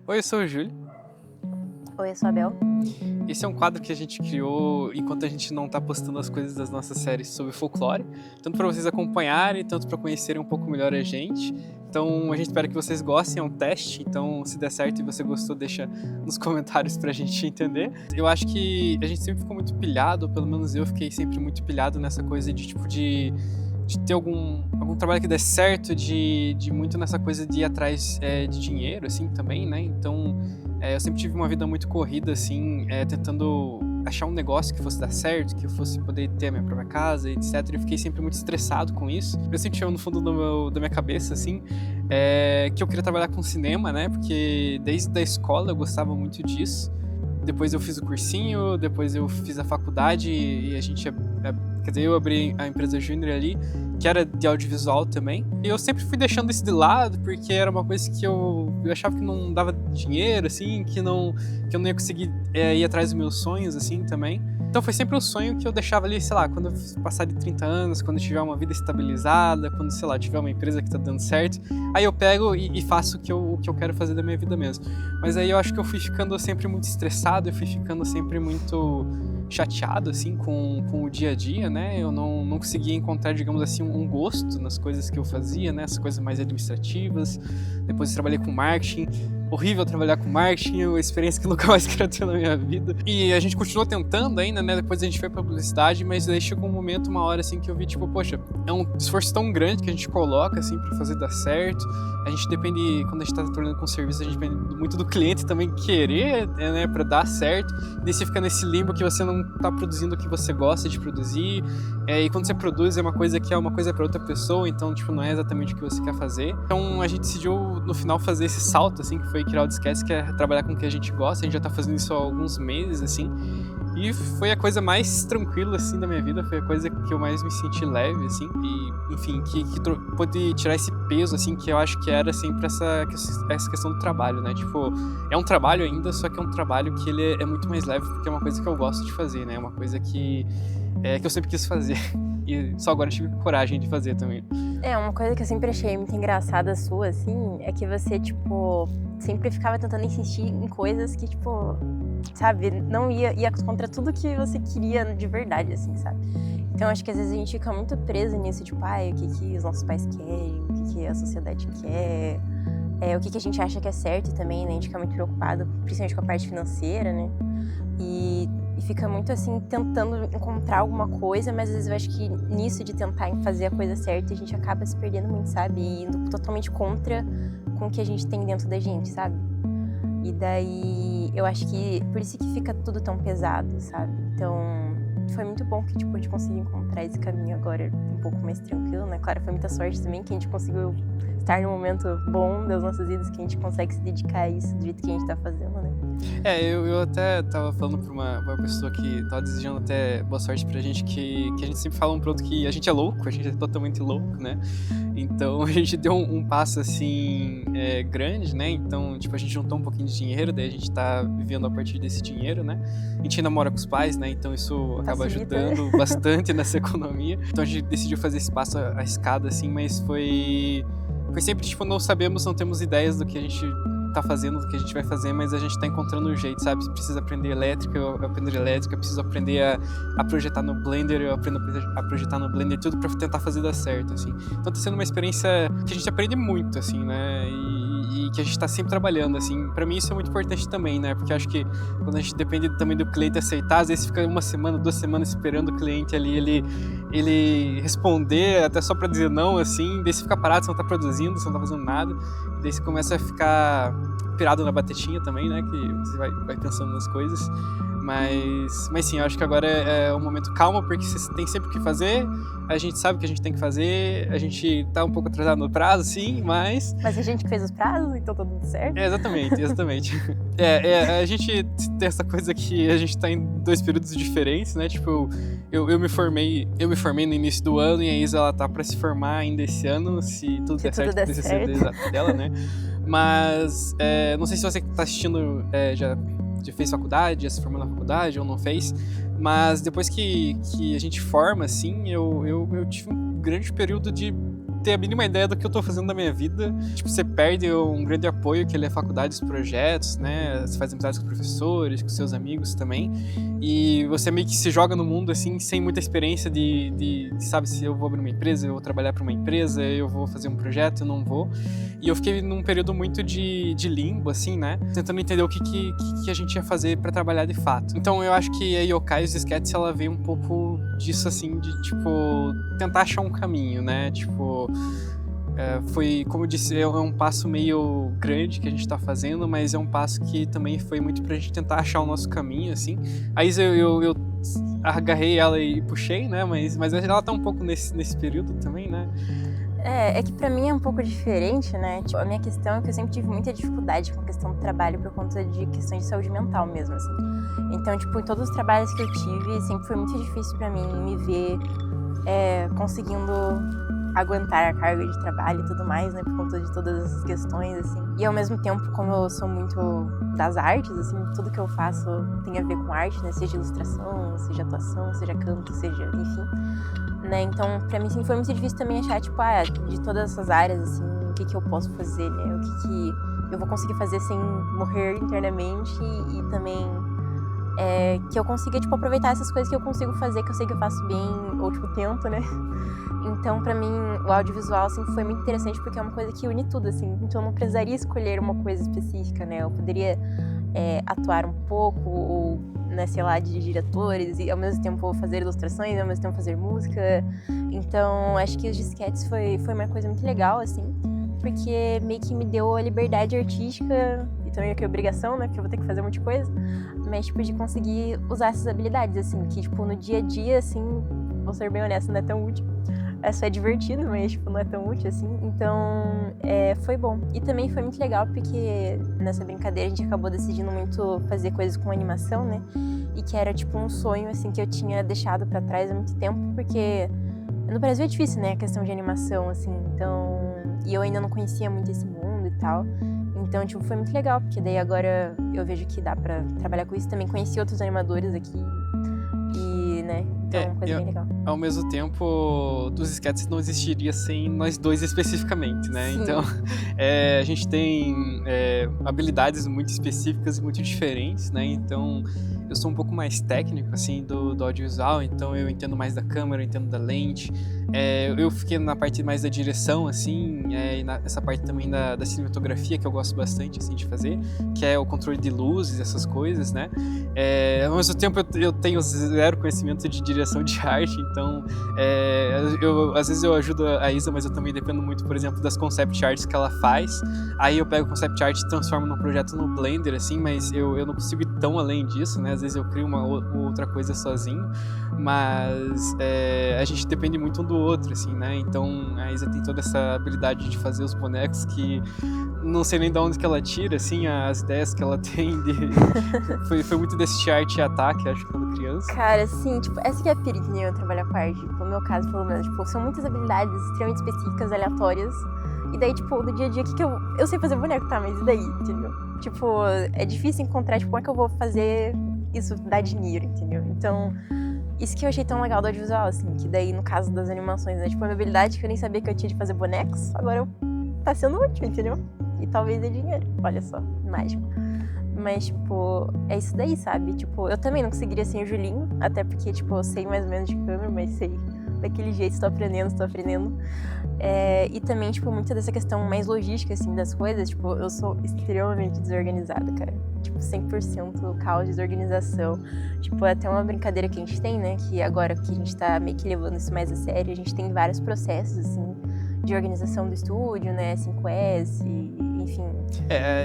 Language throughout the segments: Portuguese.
Oi, eu sou o Júlio. Oi, eu sou a Bel. Esse é um quadro que a gente criou enquanto a gente não tá postando as coisas das nossas séries sobre folclore, tanto para vocês acompanharem, tanto para conhecerem um pouco melhor a gente. Então a gente espera que vocês gostem, é um teste, então se der certo e você gostou, deixa nos comentários pra gente entender. Eu acho que a gente sempre ficou muito pilhado, ou pelo menos eu fiquei sempre muito pilhado nessa coisa de de ter algum trabalho que dê certo, de muito nessa coisa de ir atrás de dinheiro, assim, também, né? Então, eu sempre tive uma vida muito corrida, assim, tentando achar um negócio que fosse dar certo, que eu fosse poder ter a minha própria casa, etc. Eu fiquei sempre muito estressado com isso. Eu sentia no fundo da minha cabeça, assim, que eu queria trabalhar com cinema, né? Porque desde a escola eu gostava muito disso. Depois eu fiz o cursinho, depois eu fiz a faculdade e a gente quer dizer, eu abri a empresa Júnior ali, que era de audiovisual também. E eu sempre fui deixando isso de lado, porque era uma coisa que eu achava que não dava dinheiro, assim, que eu não ia conseguir ir atrás dos meus sonhos, assim, também. Então foi sempre um sonho que eu deixava ali, sei lá, quando eu passar de 30 anos, quando eu tiver uma vida estabilizada, quando, sei lá, tiver uma empresa que tá dando certo, aí eu pego e faço o que eu quero fazer da minha vida mesmo. Mas aí eu acho que eu fui ficando sempre muito estressado, eu fui ficando sempre muito chateado, assim, com o dia a dia, né? Eu não conseguia encontrar, digamos assim, um gosto nas coisas que eu fazia, né? As coisas mais administrativas. Depois eu trabalhei com marketing. Horrível trabalhar com marketing, uma experiência que eu nunca mais quero ter na minha vida. E a gente continuou tentando ainda, né? Depois a gente foi pra publicidade, mas aí chegou um momento, uma hora, assim, que eu vi, tipo, poxa, é um esforço tão grande que a gente coloca, assim, pra fazer dar certo. A gente depende, quando a gente tá trabalhando com serviço, a gente depende muito do cliente também querer, né, pra dar certo. E daí você fica nesse limbo que você não tá produzindo o que você gosta de produzir. E quando você produz é uma coisa que é uma coisa pra outra pessoa, então, tipo, não é exatamente o que você quer fazer. Então a gente decidiu, no final, fazer esse salto, assim, que foi criar o Disquece, que é trabalhar com o que a gente gosta. A gente já tá fazendo isso há alguns meses, assim. E foi a coisa mais tranquila, assim, da minha vida. Foi a coisa que eu mais me senti leve, assim. E, enfim, que pôde tirar esse peso, assim, que eu acho que era sempre essa questão do trabalho, né? Tipo, é um trabalho ainda, só que é um trabalho que ele é muito mais leve, porque é uma coisa que eu gosto de fazer, né? É uma coisa que eu sempre quis fazer. E só agora eu tive coragem de fazer também. Uma coisa que eu sempre achei muito engraçada sua, assim, é que você, tipo, sempre ficava tentando insistir em coisas que, tipo, sabe, não ia contra tudo que você queria de verdade, assim, sabe? Então acho que às vezes a gente fica muito preso nisso, tipo, o que os nossos pais querem, o que a sociedade quer, o que a gente acha que é certo também, né? A gente fica muito preocupado, principalmente com a parte financeira, né? E fica muito assim, tentando encontrar alguma coisa, mas às vezes eu acho que nisso de tentar fazer a coisa certa, a gente acaba se perdendo muito, sabe? E indo totalmente contra com o que a gente tem dentro da gente, sabe? E daí, eu acho que por isso que fica tudo tão pesado, sabe? Então, foi muito bom que, tipo, a gente conseguiu encontrar esse caminho agora um pouco mais tranquilo, né? Claro, foi muita sorte também que a gente conseguiu estar num momento bom das nossas vidas, que a gente consegue se dedicar a isso do jeito que a gente tá fazendo, né? Eu até tava falando pra uma pessoa que tava desejando até boa sorte pra gente, que a gente sempre fala um pro outro que a gente é louco, a gente é totalmente louco, né? Então a gente deu um passo assim grande, né? Então, tipo, a gente juntou um pouquinho de dinheiro, daí a gente tá vivendo a partir desse dinheiro, né? A gente ainda mora com os pais, né? Então isso acaba ajudando bastante nessa economia. Então a gente decidiu fazer esse passo à escada, assim, mas foi sempre, tipo, não sabemos, não temos ideias do que a gente tá fazendo, do que a gente vai fazer, mas a gente tá encontrando um jeito, sabe? Se precisa aprender elétrica, eu aprendo elétrica, preciso aprender a projetar no Blender, eu aprendo a projetar no Blender, tudo pra tentar fazer dar certo, assim. Então tá sendo uma experiência que a gente aprende muito, assim, né? E que a gente tá sempre trabalhando, assim. Pra mim isso é muito importante também, né? Porque eu acho que quando a gente depende também do cliente aceitar, às vezes fica 1 semana, 2 semanas esperando o cliente ali, ele responder, até só pra dizer não, assim, daí você fica parado, você não tá produzindo, você não tá fazendo nada, daí você começa a ficar pirado na batetinha também, né, que você vai pensando nas coisas, mas sim, eu acho que agora é um momento calmo, porque você tem sempre o que fazer, a gente sabe o que a gente tem que fazer, a gente tá um pouco atrasado no prazo, sim, mas... Mas a gente que fez os prazos, então tá tudo certo? Exatamente. A gente tem essa coisa que a gente tá em 2 períodos diferentes, né, tipo, eu me formei no início do ano e a Isa, ela tá pra se formar ainda esse ano, se tudo der certo, precisa ser dela, né, mas não sei se você que tá assistindo já fez faculdade, já se formou na faculdade ou não fez, mas depois que a gente forma, assim, eu tive um grande período de ter a mínima ideia do que eu tô fazendo da minha vida. Tipo, você perde um grande apoio, que ele é a faculdade, os projetos, né? Você faz amizades com professores, com seus amigos também. E você meio que se joga no mundo, assim, sem muita experiência de sabe, se eu vou abrir uma empresa, eu vou trabalhar para uma empresa, eu vou fazer um projeto, eu não vou. E eu fiquei num período muito de limbo, assim, né? Tentando entender o que a gente ia fazer para trabalhar de fato. Então eu acho que a Yokai, os sketches, ela veio um pouco disso, assim, de, tipo, tentar achar um caminho, né? Tipo, foi, como eu disse, é um passo meio grande que a gente tá fazendo, mas é um passo que também foi muito pra gente tentar achar o nosso caminho, assim. Aí eu agarrei ela e puxei, né? Mas ela tá um pouco nesse período também, né? É que pra mim é um pouco diferente, né? Tipo, a minha questão é que eu sempre tive muita dificuldade com a questão do trabalho por conta de questões de saúde mental mesmo, assim. Então, tipo, em todos os trabalhos que eu tive, sempre foi muito difícil pra mim me ver conseguindo aguentar a carga de trabalho e tudo mais, né? Por conta de todas essas questões, assim. E ao mesmo tempo, como eu sou muito das artes, assim, tudo que eu faço tem a ver com arte, né? Seja ilustração, seja atuação, seja canto, seja, enfim. Né? Então, pra mim, sim, foi muito difícil também achar, tipo, de todas essas áreas, assim, o que eu posso fazer, né? O que eu vou conseguir fazer sem morrer internamente e também que eu consiga, tipo, aproveitar essas coisas que eu consigo fazer, que eu sei que eu faço bem, ou, tipo, tento, né? Então, pra mim, o audiovisual, assim, foi muito interessante porque é uma coisa que une tudo, assim. Então, eu não precisaria escolher uma coisa específica, né? Eu poderia atuar um pouco, ou, né, sei lá, de diretores, e ao mesmo tempo fazer ilustrações, e ao mesmo tempo fazer música. Então, acho que os disquetes foi uma coisa muito legal, assim, porque meio que me deu a liberdade artística, e também aqui a obrigação, né, porque eu vou ter que fazer um monte de coisa, mas, tipo, de conseguir usar essas habilidades, assim, que, tipo, no dia a dia, assim, vou ser bem honesta, não é tão útil. Só é divertido, mas, tipo, não é tão útil, assim. Então, foi bom. E também foi muito legal, porque nessa brincadeira a gente acabou decidindo muito fazer coisas com animação, né? E que era, tipo, um sonho, assim, que eu tinha deixado pra trás há muito tempo, porque no Brasil é difícil, né? A questão de animação, assim. Então, e eu ainda não conhecia muito esse mundo e tal. Então, tipo, foi muito legal, porque daí agora eu vejo que dá pra trabalhar com isso. Também conheci outros animadores aqui e, né? Então, coisa bem legal. Ao mesmo tempo, dos sketches não existiria sem nós dois especificamente, né? Sim. Então, a gente tem habilidades muito específicas e muito diferentes, né? Então, eu sou um pouco mais técnico, assim, do audiovisual, então eu entendo mais da câmera, eu entendo da lente. Eu fiquei na parte mais da direção, assim, e nessa parte também da cinematografia, que eu gosto bastante, assim, de fazer, que é o controle de luzes, essas coisas, né? Ao mesmo tempo, eu tenho zero conhecimento de direção de arte, então às vezes eu ajudo a Isa, mas eu também dependo muito, por exemplo, das concept arts que ela faz. Aí eu pego o concept art e transformo num projeto no Blender, assim, mas eu não consigo ir tão além disso, né? Às vezes eu crio uma outra coisa sozinho, mas a gente depende muito um do outro, assim, né? Então a Isa tem toda essa habilidade de fazer os bonecos que não sei nem de onde que ela tira, assim, as ideias que ela tem foi muito desse arte e ataque, acho, quando criança. Cara, assim, tipo, essa que é a pira de eu trabalhar com arte. Tipo, no meu caso, pelo menos, tipo, são muitas habilidades extremamente específicas, aleatórias. E daí, tipo, no dia a dia, o que eu sei fazer boneco, tá? Mas e daí, entendeu? Tipo, é difícil encontrar, tipo, como é que eu vou fazer isso dar dinheiro, entendeu? Então, isso que eu achei tão legal do audiovisual, assim, que daí, no caso das animações, né? Tipo, a minha habilidade que eu nem sabia que eu tinha de fazer bonecos, agora tá sendo útil, entendeu? E talvez dê dinheiro. Olha só, mágico. Mas, tipo, é isso daí, sabe? Tipo, eu também não conseguiria sem o Julinho, até porque, tipo, eu sei mais ou menos de câmera, mas sei daquele jeito, estou aprendendo. E também, tipo, muito dessa questão mais logística, assim, das coisas, tipo, eu sou extremamente desorganizada, cara. Tipo, 100% caos, desorganização. Tipo, é até uma brincadeira que a gente tem, né? Que agora que a gente tá meio que levando isso mais a sério, a gente tem vários processos, assim, de organização do estúdio, né? 5S, enfim.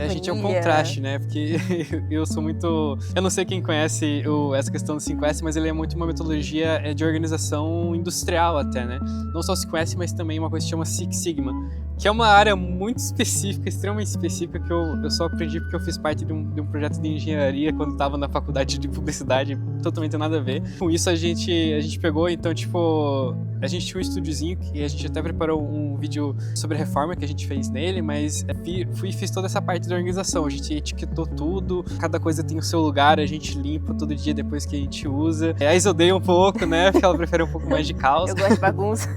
A gente é um contraste, né? Porque eu sou muito... Eu não sei quem conhece essa questão do 5S, mas ele é muito uma metodologia de organização industrial até, né? Não só o 5S, mas também uma coisa que chama Six Sigma, que é uma área muito específica, extremamente específica, que eu só aprendi porque eu fiz parte de um projeto de engenharia quando estava na faculdade de publicidade, totalmente nada a ver. Com isso a gente pegou, então, tipo, a gente tinha um estúdiozinho que a gente até preparou um vídeo sobre a reforma que a gente fez nele, mas fiz toda essa parte da organização. A gente etiquetou tudo, cada coisa tem o seu lugar, a gente limpa todo dia depois que a gente usa. A Isa odeia um pouco, né? Porque ela prefere um pouco mais de caos. Eu gosto de bagunça.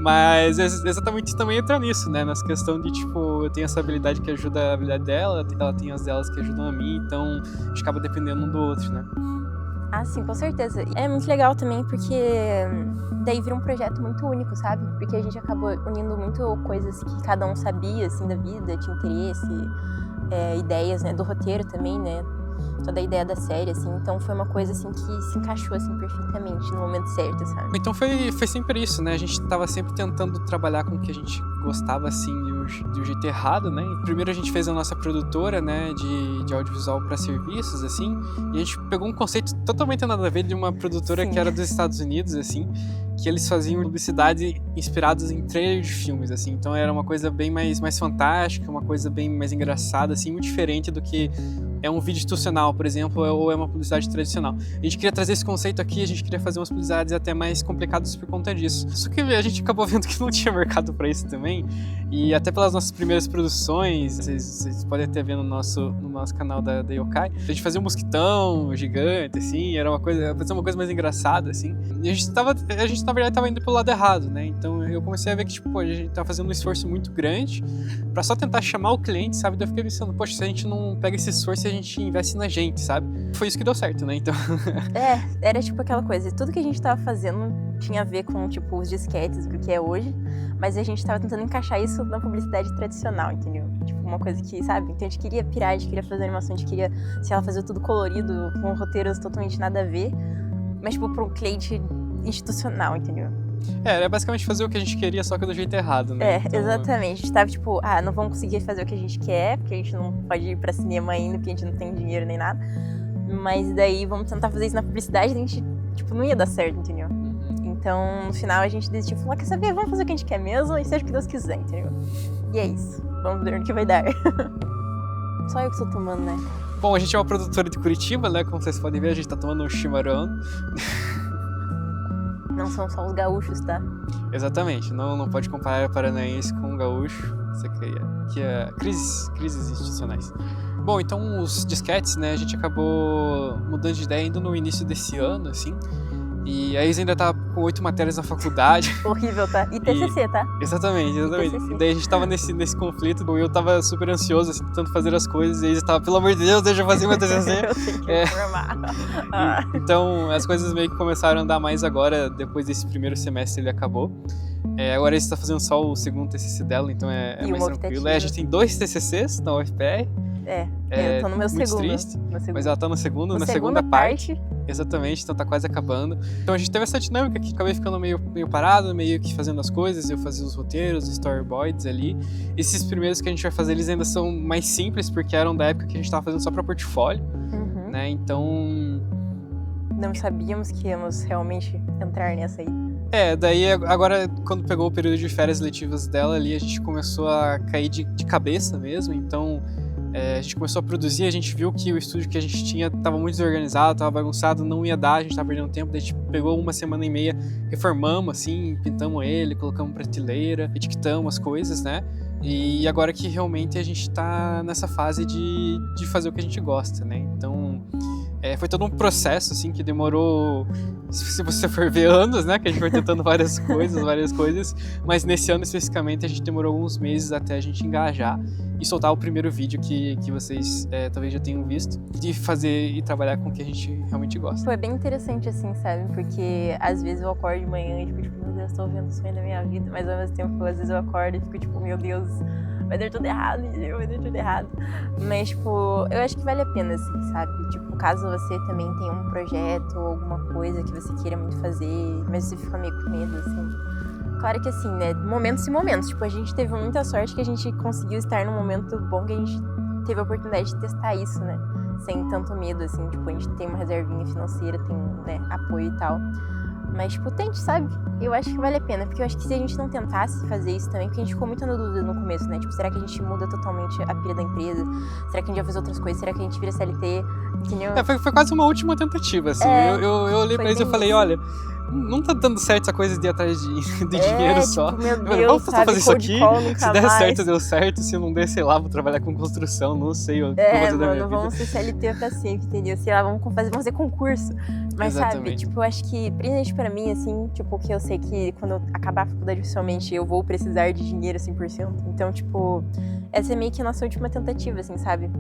Mas exatamente também entra nisso, né? Nessa questão de, tipo, eu tenho essa habilidade que ajuda a habilidade dela, ela tem as delas que ajudam a mim, então a gente acaba dependendo um do outro, né? Ah, sim, com certeza. É muito legal também porque daí vira um projeto muito único, sabe? Porque a gente acabou unindo muito coisas que cada um sabia, assim, da vida, tinha interesse, ideias, né? Do roteiro também, né? Toda a ideia da série, assim. Então foi uma coisa, assim, que se encaixou, assim, perfeitamente no momento certo, sabe? Então foi sempre isso, né? A gente tava sempre tentando trabalhar com o que a gente gostava, assim, de um jeito errado, né? Primeiro a gente fez a nossa produtora, né, de audiovisual para serviços, assim, e a gente pegou um conceito totalmente nada a ver de uma produtora que era dos Estados Unidos, assim, que eles faziam publicidade inspirados em trailer de filmes, assim. Então era uma coisa bem mais fantástica, uma coisa bem mais engraçada, assim, muito diferente do que é um vídeo institucional, por exemplo, ou é uma publicidade tradicional. A gente queria trazer esse conceito aqui, a gente queria fazer umas publicidades até mais complicadas por conta disso. Só que a gente acabou vendo que não tinha mercado para isso também, e até pelas nossas primeiras produções, vocês podem até ver no nosso canal da Yokai, a gente fazia um mosquitão gigante, assim, era uma coisa mais engraçada, assim. E a gente na verdade tava indo pelo lado errado, né? Então eu comecei a ver que, tipo, a gente tava fazendo um esforço muito grande pra só tentar chamar o cliente, sabe? Daí eu fiquei pensando, poxa, se a gente não pega esse esforço e a gente investe na gente, sabe? Foi isso que deu certo, né? Então... Era tipo aquela coisa, tudo que a gente tava fazendo tinha a ver com, tipo, os disquetes, o que é hoje, mas a gente tava tentando encaixar isso na publicidade tradicional, entendeu? Tipo, uma coisa que, sabe? Então a gente queria pirar, a gente queria fazer animação, a gente queria, sei lá, fazer tudo colorido, com roteiros totalmente nada a ver, mas, tipo, pra um cliente institucional, entendeu? Era basicamente fazer o que a gente queria, só que do jeito errado, né? Então... exatamente. A gente tava tipo, não vamos conseguir fazer o que a gente quer, porque a gente não pode ir pra cinema ainda, porque a gente não tem dinheiro nem nada. Mas daí vamos tentar fazer isso na publicidade, e a gente, tipo, não ia dar certo, entendeu? Então, no final, a gente decidiu, falou, quer saber, vamos fazer o que a gente quer mesmo, e seja o que Deus quiser, entendeu? E é isso. Vamos ver o que vai dar. Só eu que estou tomando, né? Bom, a gente é uma produtora de Curitiba, né? Como vocês podem ver, a gente tá tomando um chimarrão. Não são só os gaúchos, tá? Exatamente, não pode comparar paranaense com um gaúcho. Isso aqui é crises institucionais. Bom, então os disquetes, né, a gente acabou mudando de ideia ainda no início desse ano, assim. E a Isa ainda tava com 8 matérias na faculdade. Horrível, tá? E TCC, tá? Exatamente. E daí a gente tava nesse conflito, eu tava super ansioso, assim, tentando fazer as coisas, e a Isa tava, pelo amor de Deus, deixa eu fazer meu TCC. Eu tenho que formar. Então, as coisas meio que começaram a andar mais agora, depois desse primeiro semestre ele acabou. Agora a gente tá fazendo só o segundo TCC dela, então é mais tranquilo. A gente tem 2 TCCs na UFPR. Eu tô no meu muito segundo. triste, mas ela tá no segundo, na segunda parte. Exatamente, então tá quase acabando. Então a gente teve essa dinâmica que acabei ficando meio parado, meio que fazendo as coisas, eu fazia os roteiros, os storyboards ali. Esses primeiros que a gente vai fazer, eles ainda são mais simples, porque eram da época que a gente tava fazendo só pra portfólio, né? Então... Não sabíamos que íamos realmente entrar nessa aí. Daí agora, quando pegou o período de férias letivas dela ali, a gente começou a cair de cabeça mesmo, então... a gente começou a produzir, a gente viu que o estúdio que a gente tinha estava muito desorganizado, estava bagunçado, não ia dar, a gente estava perdendo tempo, daí a gente pegou 1 semana e meia, reformamos assim, pintamos ele, colocamos prateleira, etiquetamos as coisas, né? E agora que realmente a gente tá nessa fase de fazer o que a gente gosta, né? Então, foi todo um processo, assim, que demorou, se você for ver, anos, né? Que a gente foi tentando várias coisas, mas nesse ano especificamente a gente demorou alguns meses até a gente engajar e soltar o primeiro vídeo que vocês talvez já tenham visto, de fazer e trabalhar com o que a gente realmente gosta. Foi bem interessante, assim, sabe? Porque às vezes eu acordo de manhã e fico tipo, meu Deus, tô vendo o sonho da minha vida, mas ao mesmo tempo, às vezes eu acordo e fico tipo, meu Deus, vai dar tudo errado, vai dar tudo errado. Mas, tipo, eu acho que vale a pena, assim, sabe? Tipo, caso você também tenha um projeto ou alguma coisa que você queira muito fazer, mas você fica meio com medo, assim. Claro que assim, né, momentos e momentos. Tipo, a gente teve muita sorte que a gente conseguiu estar num momento bom que a gente teve a oportunidade de testar isso, né? Sem tanto medo, assim. Tipo, a gente tem uma reservinha financeira, tem, né, apoio e tal. Mas, tipo, tente, sabe? Eu acho que vale a pena. Porque eu acho que se a gente não tentasse fazer isso também, porque a gente ficou muito na dúvida no começo, né? Tipo, será que a gente muda totalmente a pira da empresa? Será que a gente vai fazer outras coisas? Será que a gente vira CLT? Entendeu? Foi quase uma última tentativa, assim. Eu olhei pra eles e eu falei, olha, não tá dando certo essa coisa de ir atrás de dinheiro tipo, só. meu Mano, Deus, vamos só sabe, fazer isso cold aqui. call nunca Se der mais. certo, deu certo. Se não der, sei lá, vou trabalhar com construção, não sei o que eu vou fazer da minha Mano, vida. vamos ser CLT pra sempre, entendeu? Sei lá, vamos fazer concurso. Mas sabe, Exatamente. tipo, eu acho que, principalmente pra mim, assim, tipo, que eu sei que quando eu acabar a faculdade oficialmente, eu vou precisar de dinheiro 100%. Então, tipo, essa é meio que a nossa última tentativa, assim, sabe?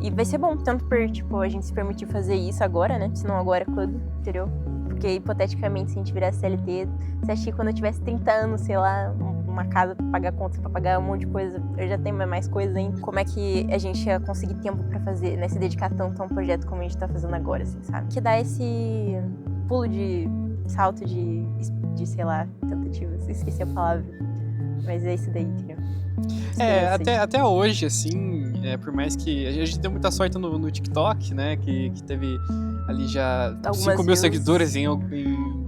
E vai ser bom, tanto por, tipo, a gente se permitir fazer isso agora, né? Se não agora, quando, entendeu? Porque, hipoteticamente, se a gente virar CLT, você acha que quando eu tivesse 30 anos, sei lá, uma casa pra pagar contas, pra pagar um monte de coisa, eu já tenho mais coisas ainda. Como é que a gente ia conseguir tempo pra fazer, né? Se dedicar tanto a um projeto como a gente tá fazendo agora, assim, sabe? Que dá esse pulo de salto de sei lá, tentativas. Esqueci a palavra. Mas é isso daí, entendeu? Até hoje, assim, por mais que a gente deu muita sorte no TikTok, né, que teve ali já Algumas 5 mil views. seguidores em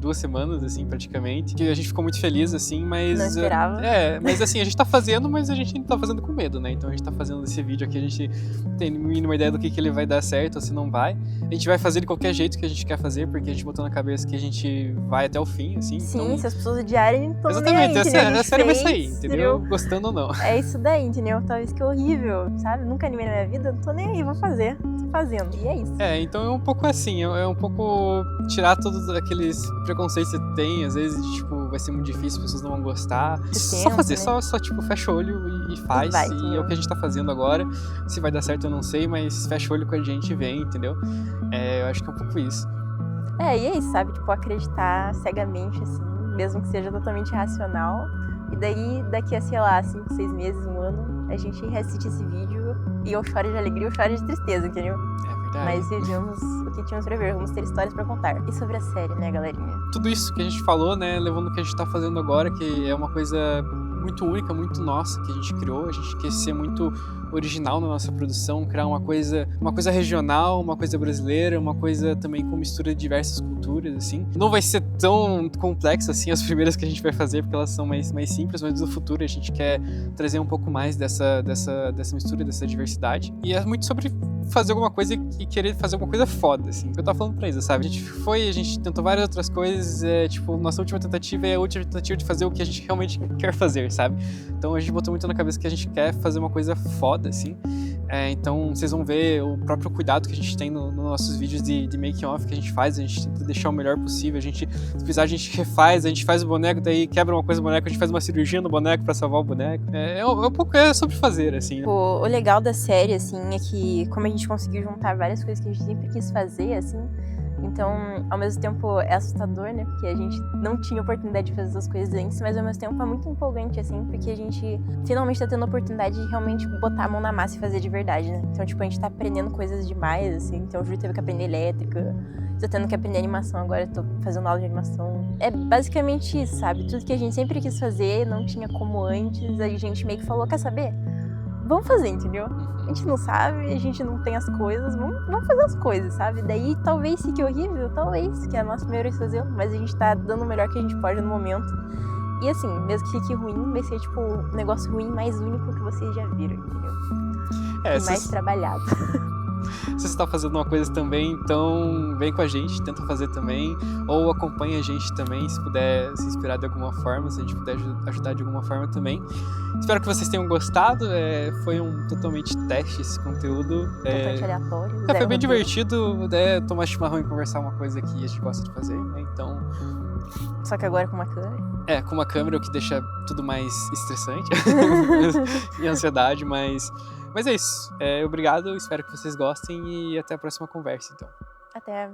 2 semanas, assim, praticamente, que a gente ficou muito feliz, assim, mas... Não esperava. Mas assim, a gente tá fazendo, mas a gente ainda tá fazendo com medo, né, então a gente tá fazendo esse vídeo aqui, a gente tem no mínimo uma ideia do que ele vai dar certo ou se não vai. A gente vai fazer de qualquer jeito que a gente quer fazer, porque a gente botou na cabeça que a gente vai até o fim, assim. Sim, então... se as pessoas odiarem, então Exatamente, nem aí, a série vai sair, entendeu? entendeu? Gostando ou não. É isso daí, entendeu? Talvez que horrível, sabe? Nunca animei na minha vida, não tô nem aí, vou fazer. Tô fazendo, e é isso. Então é um pouco assim, é um pouco tirar todos aqueles preconceitos que você tem, às vezes, de, tipo, vai ser muito difícil, as pessoas não vão gostar. Só fazer, né? só tipo, fecha o olho e faz, vai, e é entendeu? o que a gente tá fazendo agora. Se vai dar certo eu não sei, mas fecha o olho com a gente e vem, entendeu? Eu acho que é um pouco isso. E é isso, sabe? Tipo, acreditar cegamente, assim, mesmo que seja totalmente irracional. E daí, daqui a, sei lá, 5, 6 meses, um ano, a gente reassiste esse vídeo e eu choro de alegria, eu choro de tristeza, entendeu? É verdade. Mas vivemos o que tínhamos pra ver, vamos ter histórias pra contar. E sobre a série, né, galerinha? Tudo isso que a gente falou, né, levando o que a gente tá fazendo agora, que é uma coisa muito única, muito nossa, que a gente criou. A gente quer ser muito original na nossa produção, criar uma coisa regional, uma coisa brasileira, uma coisa também com mistura de diversas culturas, assim. Não vai ser tão complexo assim as primeiras que a gente vai fazer, porque elas são mais simples, mas no futuro a gente quer trazer um pouco mais dessa mistura, dessa diversidade. E é muito sobre fazer alguma coisa e querer fazer alguma coisa foda, assim. Que eu tava falando pra Isa, sabe? A gente tentou várias outras coisas, tipo, nossa última tentativa é a última tentativa de fazer o que a gente realmente quer fazer, sabe? Então a gente botou muito na cabeça que a gente quer fazer uma coisa foda, assim. Então vocês vão ver o próprio cuidado que a gente tem nos nossos vídeos de making off que a gente faz, a gente tenta deixar o melhor possível, se precisar a gente refaz, a gente faz o boneco, daí quebra uma coisa no boneco, a gente faz uma cirurgia no boneco pra salvar o boneco. Um pouco sobre fazer, assim. O legal da série, assim, é que como a gente conseguiu juntar várias coisas que a gente sempre quis fazer, assim, então, ao mesmo tempo é assustador, né, porque a gente não tinha oportunidade de fazer essas coisas antes, mas ao mesmo tempo é muito empolgante, assim, porque a gente finalmente tá tendo a oportunidade de realmente botar a mão na massa e fazer de verdade, né. Então, tipo, a gente tá aprendendo coisas demais, assim, então o Júlio teve que aprender elétrica, tô tendo que aprender animação agora, tô fazendo aula de animação. É basicamente isso, sabe, tudo que a gente sempre quis fazer, não tinha como antes, a gente meio que falou, quer saber? Vamos fazer, entendeu? A gente não sabe, a gente não tem as coisas, vamos fazer as coisas, sabe? Daí talvez fique horrível, talvez, que é a nossa primeira vez fazendo, mas a gente tá dando o melhor que a gente pode no momento. E assim, mesmo que fique ruim, vai ser tipo um negócio ruim mais único que vocês já viram, entendeu? E mais trabalhado. Se você tá fazendo uma coisa também, então vem com a gente, tenta fazer também, ou acompanha a gente também, se puder se inspirar de alguma forma, se a gente puder ajudar de alguma forma também. Espero que vocês tenham gostado, foi um totalmente teste esse conteúdo. Totalmente aleatório. Foi bem divertido, tomar chimarrão e conversar uma coisa que a gente gosta de fazer, né? Então... Só que agora com uma câmera. Com uma câmera, o que deixa tudo mais estressante e ansiedade, mas é isso. Obrigado, espero que vocês gostem e até a próxima conversa, então. Até.